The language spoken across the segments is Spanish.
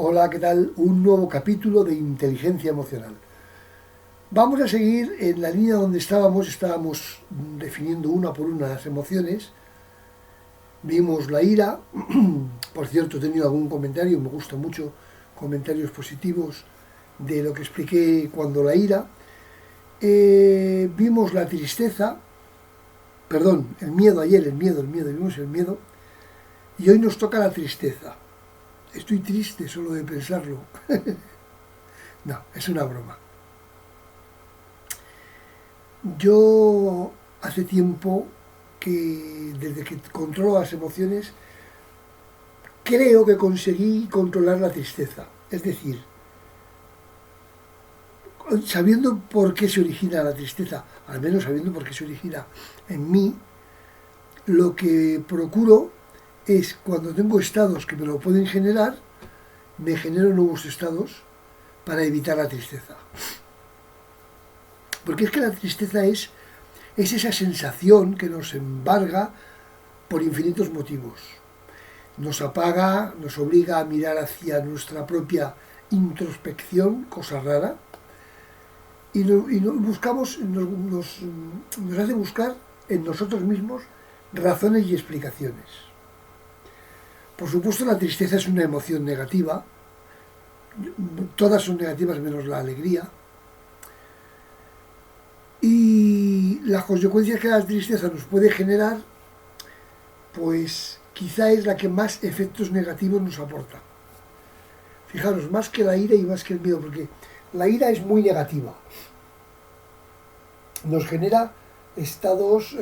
Hola, ¿qué tal? Un nuevo capítulo de inteligencia emocional. Vamos a seguir en la línea donde estábamos definiendo una por una las emociones. Vimos la ira, por cierto he tenido algún comentario, me gusta mucho comentarios positivos de lo que expliqué cuando la ira. Vimos la tristeza, perdón, el miedo ayer, vimos el miedo y hoy nos toca la tristeza. Estoy triste solo de pensarlo. No, es una broma. Yo hace tiempo que, desde que controlo las emociones, creo que conseguí controlar la tristeza. Es decir, sabiendo por qué se origina la tristeza, al menos sabiendo por qué se origina en mí, lo que procuro es, cuando tengo estados que me lo pueden generar, me genero nuevos estados para evitar la tristeza. Porque es que la tristeza es esa sensación que nos embarga por infinitos motivos. Nos apaga, nos obliga a mirar hacia nuestra propia introspección, cosa rara, y nos hace buscar en nosotros mismos razones y explicaciones. Por supuesto, la tristeza es una emoción negativa, todas son negativas menos la alegría, y las consecuencias que la tristeza nos puede generar, pues quizá es la que más efectos negativos nos aporta. Fijaros, más que la ira y más que el miedo, porque la ira es muy negativa. Nos genera estados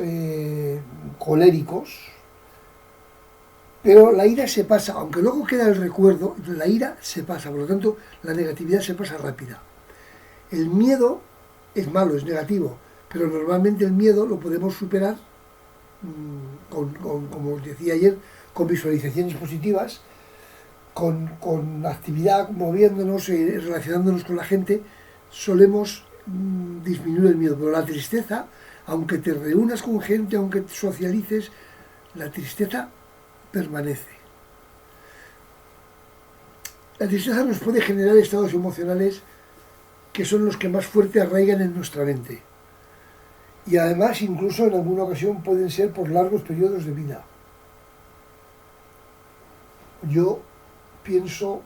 coléricos, pero la ira se pasa, aunque luego queda el recuerdo, la ira se pasa, por lo tanto la negatividad se pasa rápida. El miedo es malo, es negativo, pero normalmente el miedo lo podemos superar como os decía ayer, con visualizaciones positivas, con actividad, moviéndonos, relacionándonos con la gente, solemos disminuir el miedo. Pero la tristeza, aunque te reúnas con gente, aunque te socialices, la tristeza permanece. La tristeza nos puede generar estados emocionales que son los que más fuerte arraigan en nuestra mente. Y además, incluso en alguna ocasión, pueden ser por largos periodos de vida. Yo pienso,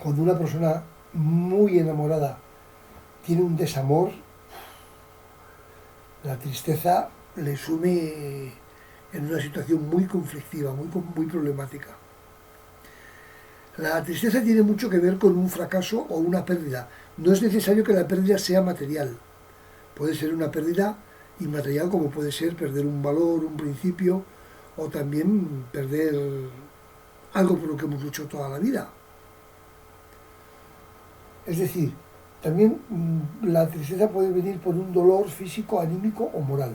cuando una persona muy enamorada tiene un desamor, la tristeza le sume en una situación muy conflictiva, muy problemática. La tristeza tiene mucho que ver con un fracaso o una pérdida. No es necesario que la pérdida sea material. Puede ser una pérdida inmaterial, como puede ser perder un valor, un principio, o también perder algo por lo que hemos luchado toda la vida. Es decir, también la tristeza puede venir por un dolor físico, anímico o moral.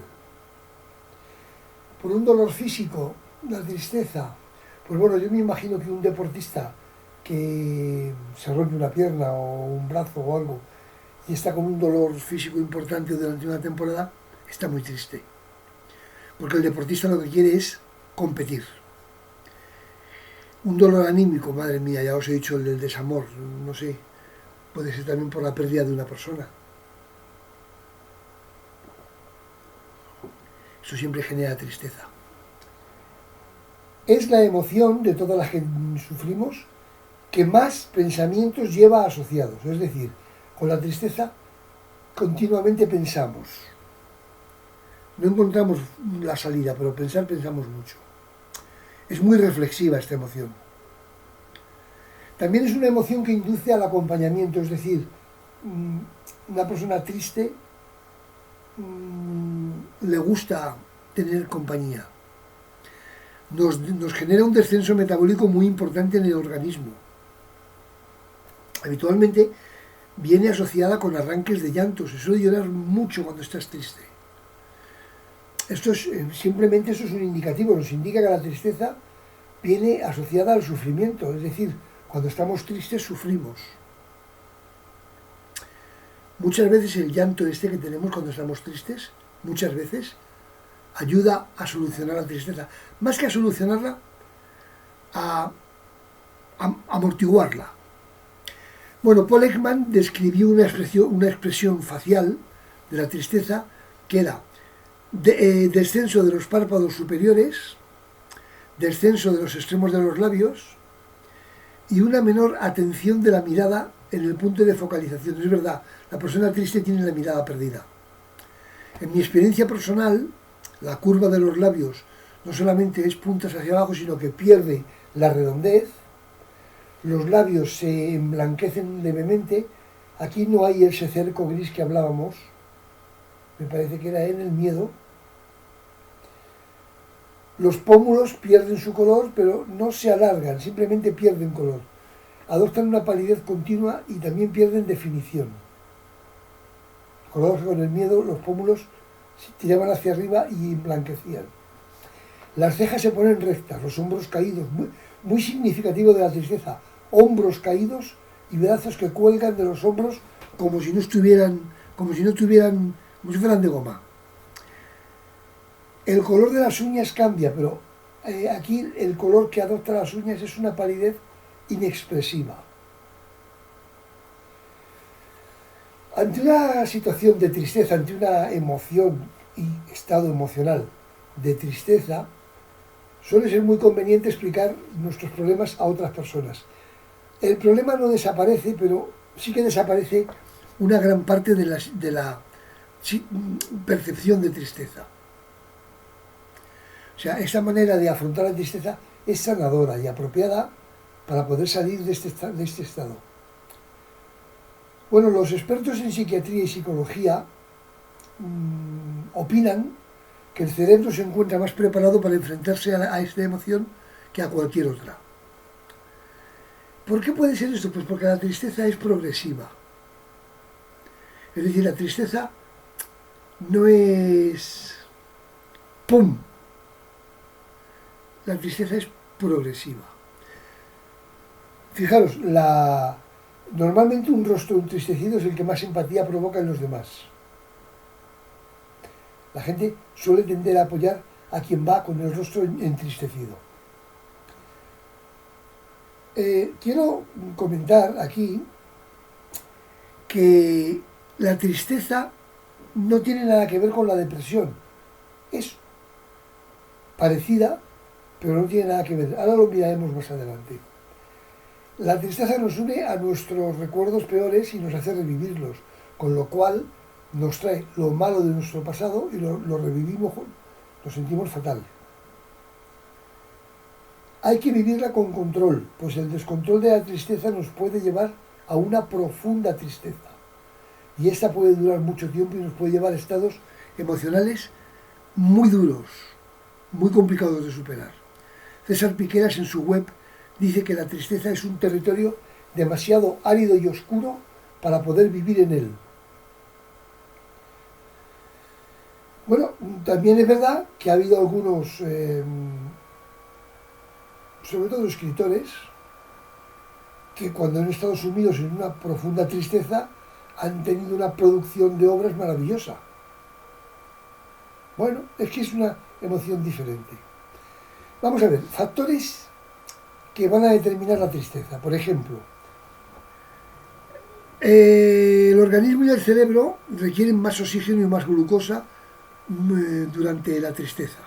Por un dolor físico, la tristeza, pues bueno, yo me imagino que un deportista que se rompe una pierna o un brazo o algo y está con un dolor físico importante durante una temporada, está muy triste. Porque el deportista lo que quiere es competir. Un dolor anímico, madre mía, ya os he dicho el del desamor, no sé, puede ser también por la pérdida de una persona. Eso siempre genera tristeza. Es la emoción de todas las que sufrimos que más pensamientos lleva asociados. Es decir, con la tristeza continuamente pensamos. No encontramos la salida, pero pensamos mucho. Es muy reflexiva esta emoción. También es una emoción que induce al acompañamiento, es decir, una persona triste le gusta tener compañía. Nos genera un descenso metabólico muy importante en el organismo. Habitualmente viene asociada con arranques de llantos. Se suele llorar mucho cuando estás triste. Simplemente eso es un indicativo, nos indica que la tristeza viene asociada al sufrimiento, es decir, cuando estamos tristes sufrimos. Muchas veces el llanto que tenemos cuando estamos tristes, muchas veces ayuda a solucionar la tristeza. Más que a solucionarla, a amortiguarla. Bueno, Paul Ekman describió una expresión facial de la tristeza que era descenso de los párpados superiores, descenso de los extremos de los labios y una menor atención de la mirada en el punto de focalización. Es verdad, la persona triste tiene la mirada perdida. En mi experiencia personal, la curva de los labios no solamente es puntas hacia abajo, sino que pierde la redondez, los labios se emblanquecen levemente, aquí no hay ese cerco gris que hablábamos, me parece que era en el miedo. Los pómulos pierden su color, pero no se alargan, simplemente pierden color. Adoptan una palidez continua y también pierden definición. Recordaos que con el miedo los pómulos se tiraban hacia arriba y emblanquecían. Las cejas se ponen rectas, los hombros caídos, muy significativo de la tristeza. Hombros caídos y brazos que cuelgan de los hombros como si fueran de goma. El color de las uñas cambia, pero aquí el color que adopta las uñas es una palidez inexpresiva. Ante una situación de tristeza, ante una emoción y estado emocional de tristeza, suele ser muy conveniente explicar nuestros problemas a otras personas. El problema no desaparece, pero sí que desaparece una gran parte de la percepción de tristeza. O sea, esta manera de afrontar la tristeza es sanadora y apropiada para poder salir de este estado. Bueno, los expertos en psiquiatría y psicología opinan que el cerebro se encuentra más preparado para enfrentarse a esta emoción que a cualquier otra. ¿Por qué puede ser esto? Pues porque la tristeza es progresiva. Es decir, la tristeza no es ¡pum! La tristeza es progresiva. Fijaros, normalmente un rostro entristecido es el que más empatía provoca en los demás. La gente suele tender a apoyar a quien va con el rostro entristecido. Quiero comentar aquí que la tristeza no tiene nada que ver con la depresión. Es parecida, pero no tiene nada que ver. Ahora lo miraremos más adelante. La tristeza nos une a nuestros recuerdos peores y nos hace revivirlos, con lo cual nos trae lo malo de nuestro pasado y lo revivimos, lo sentimos fatal. Hay que vivirla con control, pues el descontrol de la tristeza nos puede llevar a una profunda tristeza. Y esta puede durar mucho tiempo y nos puede llevar a estados emocionales muy duros, muy complicados de superar. César Piqueras en su web dice que la tristeza es un territorio demasiado árido y oscuro para poder vivir en él. Bueno, también es verdad que ha habido algunos, sobre todo escritores, que cuando han estado sumidos en una profunda tristeza han tenido una producción de obras maravillosa. Bueno, es que es una emoción diferente. Vamos a ver, factores que van a determinar la tristeza. Por ejemplo, el organismo y el cerebro requieren más oxígeno y más glucosa durante la tristeza.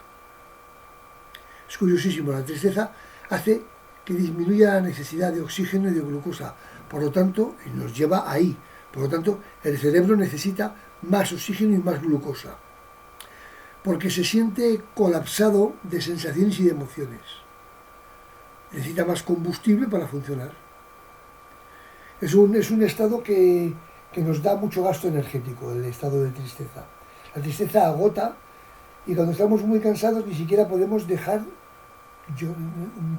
Es curiosísimo, la tristeza hace que disminuya la necesidad de oxígeno y de glucosa, por lo tanto, y nos lleva ahí. Por lo tanto, el cerebro necesita más oxígeno y más glucosa, porque se siente colapsado de sensaciones y de emociones. Necesita más combustible para funcionar. Es un estado que nos da mucho gasto energético, el estado de tristeza. La tristeza agota y cuando estamos muy cansados ni siquiera podemos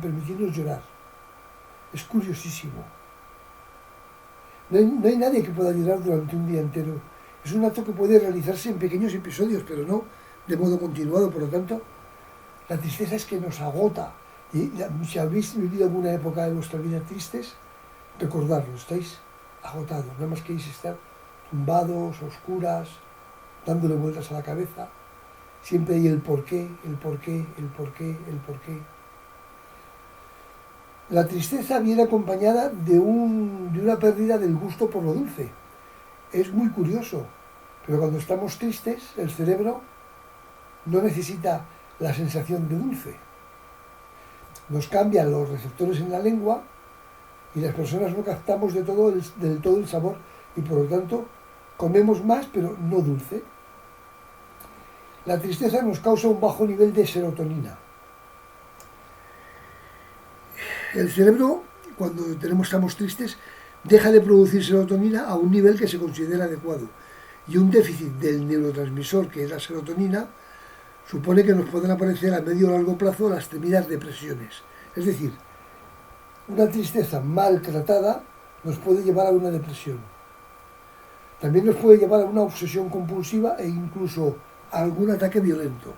permitirnos llorar. Es curiosísimo. No hay nadie que pueda llorar durante un día entero. Es un acto que puede realizarse en pequeños episodios, pero no de modo continuado. Por lo tanto, la tristeza es que nos agota. Y si habéis vivido alguna época de vuestra vida tristes, recordadlo, estáis agotados. Nada más queréis estar tumbados, oscuras, dándole vueltas a la cabeza. Siempre hay el porqué, el porqué, el porqué, el porqué. La tristeza viene acompañada de una pérdida del gusto por lo dulce. Es muy curioso, pero cuando estamos tristes, el cerebro no necesita la sensación de dulce. Nos cambian los receptores en la lengua y las personas no captamos del todo el sabor y por lo tanto comemos más pero no dulce. La tristeza nos causa un bajo nivel de serotonina. El cerebro, cuando estamos tristes, deja de producir serotonina a un nivel que se considera adecuado. Y un déficit del neurotransmisor, que es la serotonina, supone que nos pueden aparecer a medio o largo plazo las temidas depresiones. Es decir, una tristeza mal tratada nos puede llevar a una depresión. También nos puede llevar a una obsesión compulsiva e incluso a algún ataque violento.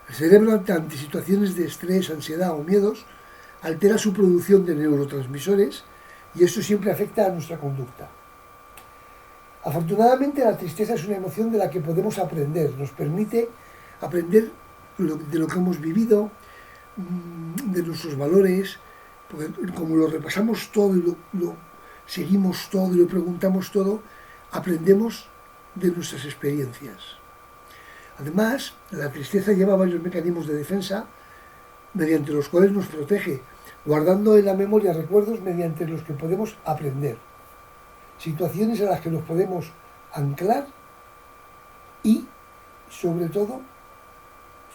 El cerebro, ante situaciones de estrés, ansiedad o miedos, altera su producción de neurotransmisores y esto siempre afecta a nuestra conducta. Afortunadamente, la tristeza es una emoción de la que podemos aprender, nos permite aprender de lo que hemos vivido, de nuestros valores, porque como lo repasamos todo y lo seguimos todo y lo preguntamos todo, aprendemos de nuestras experiencias. Además, la tristeza lleva varios mecanismos de defensa mediante los cuales nos protege, guardando en la memoria recuerdos mediante los que podemos aprender, situaciones a las que nos podemos anclar y, sobre todo,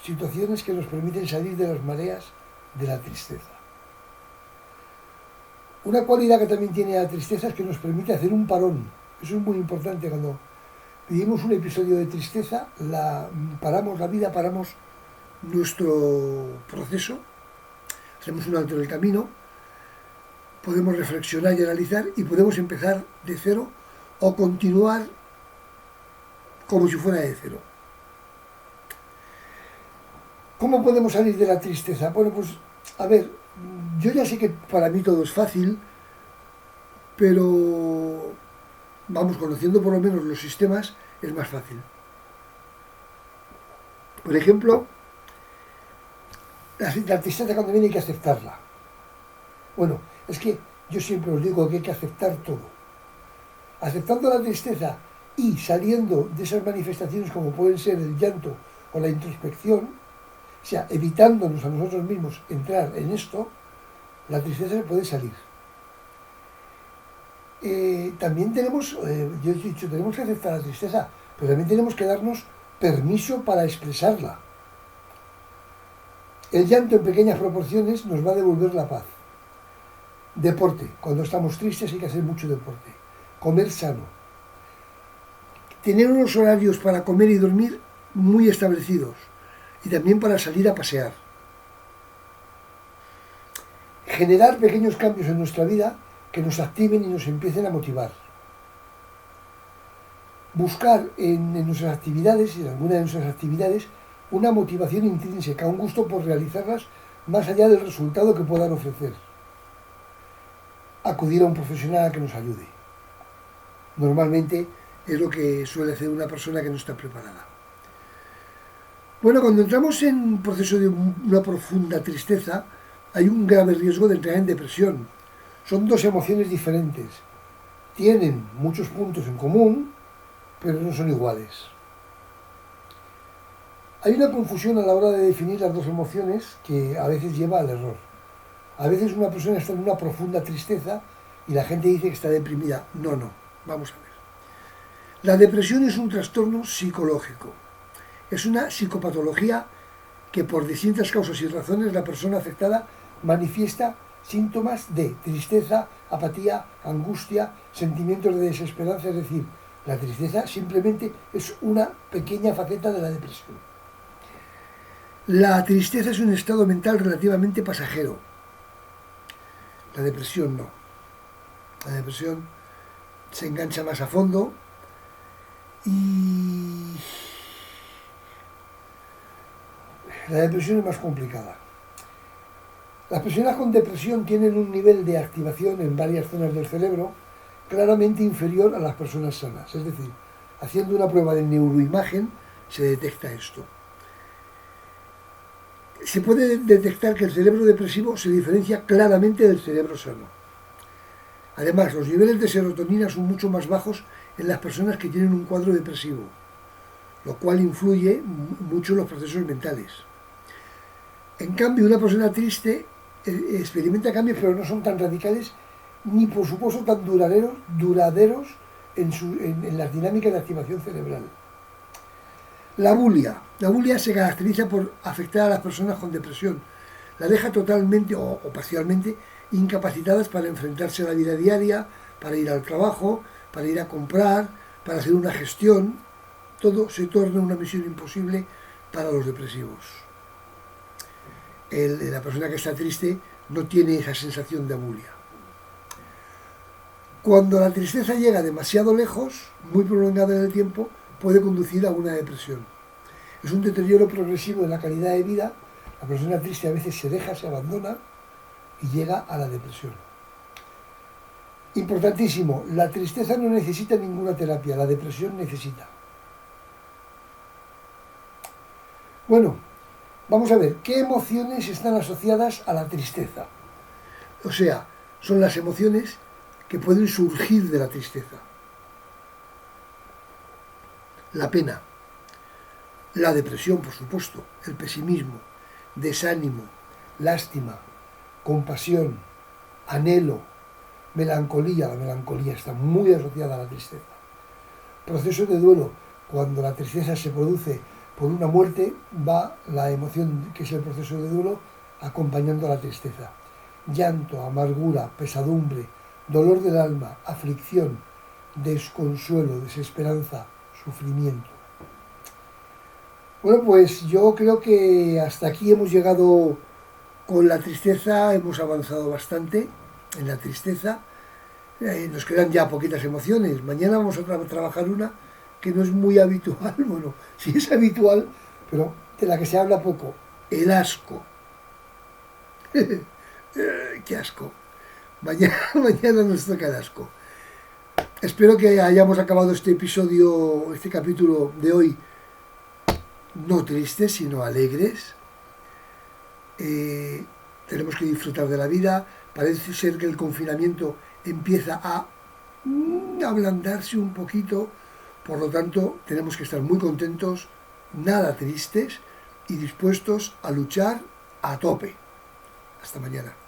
situaciones que nos permiten salir de las mareas de la tristeza. Una cualidad que también tiene la tristeza es que nos permite hacer un parón. Eso es muy importante. Cuando vivimos un episodio de tristeza, paramos la vida, paramos nuestro proceso, hacemos un alto en el camino, podemos reflexionar y analizar y podemos empezar de cero o continuar como si fuera de cero. ¿Cómo podemos salir de la tristeza? Bueno, pues, a ver, yo ya sé que para mí todo es fácil, pero, vamos, conociendo por lo menos los sistemas, es más fácil. Por ejemplo, la tristeza cuando viene hay que aceptarla. Bueno, es que yo siempre os digo que hay que aceptar todo. Aceptando la tristeza y saliendo de esas manifestaciones como pueden ser el llanto o la introspección, o sea, evitándonos a nosotros mismos entrar en esto, la tristeza se puede salir. También tenemos, yo he dicho, tenemos que aceptar la tristeza, pero también tenemos que darnos permiso para expresarla. El llanto en pequeñas proporciones nos va a devolver la paz. Deporte, cuando estamos tristes hay que hacer mucho deporte. Comer sano. Tener unos horarios para comer y dormir muy establecidos. Y también para salir a pasear. Generar pequeños cambios en nuestra vida que nos activen y nos empiecen a motivar. Buscar en nuestras actividades, y en alguna de nuestras actividades, una motivación intrínseca, un gusto por realizarlas más allá del resultado que puedan ofrecer. Acudir a un profesional a que nos ayude. Normalmente es lo que suele hacer una persona que no está preparada. Bueno, cuando entramos en un proceso de una profunda tristeza, hay un grave riesgo de entrar en depresión. Son dos emociones diferentes. Tienen muchos puntos en común, pero no son iguales. Hay una confusión a la hora de definir las dos emociones que a veces lleva al error. A veces una persona está en una profunda tristeza y la gente dice que está deprimida. No, vamos a ver. La depresión es un trastorno psicológico. Es una psicopatología que por distintas causas y razones la persona afectada manifiesta síntomas de tristeza, apatía, angustia, sentimientos de desesperanza. Es decir, la tristeza simplemente es una pequeña faceta de la depresión. La tristeza es un estado mental relativamente pasajero. La depresión no. La depresión se engancha más a fondo y la depresión es más complicada. Las personas con depresión tienen un nivel de activación en varias zonas del cerebro claramente inferior a las personas sanas. Es decir, haciendo una prueba de neuroimagen se detecta esto. se puede detectar que el cerebro depresivo se diferencia claramente del cerebro sano. Además, los niveles de serotonina son mucho más bajos en las personas que tienen un cuadro depresivo, lo cual influye mucho en los procesos mentales. En cambio, una persona triste experimenta cambios, pero no son tan radicales ni por supuesto tan duraderos en las dinámicas de activación cerebral. La bulia. La bulia se caracteriza por afectar a las personas con depresión. La deja totalmente o parcialmente incapacitadas para enfrentarse a la vida diaria, para ir al trabajo, para ir a comprar, para hacer una gestión. Todo se torna una misión imposible para los depresivos. La persona que está triste no tiene esa sensación de abulia. Cuando la tristeza llega demasiado lejos, muy prolongada en el tiempo, puede conducir a una depresión. Es un deterioro progresivo de la calidad de vida. La persona triste a veces se deja, se abandona y llega a la depresión. Importantísimo, la tristeza no necesita ninguna terapia, la depresión necesita. Bueno, vamos a ver, ¿qué emociones están asociadas a la tristeza? O sea, son las emociones que pueden surgir de la tristeza. La pena, la depresión, por supuesto, el pesimismo, desánimo, lástima, compasión, anhelo, melancolía. La melancolía está muy asociada a la tristeza. Proceso de duelo, cuando la tristeza se produce por una muerte, va la emoción, que es el proceso de duelo, acompañando a la tristeza. Llanto, amargura, pesadumbre, dolor del alma, aflicción, desconsuelo, desesperanza, sufrimiento. Bueno, pues yo creo que hasta aquí hemos llegado con la tristeza, hemos avanzado bastante en la tristeza. Nos quedan ya poquitas emociones. Mañana vamos a trabajar una que no es muy habitual, bueno, sí es habitual, pero de la que se habla poco, el asco. ¡Qué asco! Mañana nos toca el asco. Espero que hayamos acabado este episodio, este capítulo de hoy, no tristes, sino alegres. Tenemos que disfrutar de la vida. Parece ser que el confinamiento empieza a ablandarse un poquito, por lo tanto tenemos que estar muy contentos, nada tristes y dispuestos a luchar a tope. Hasta mañana.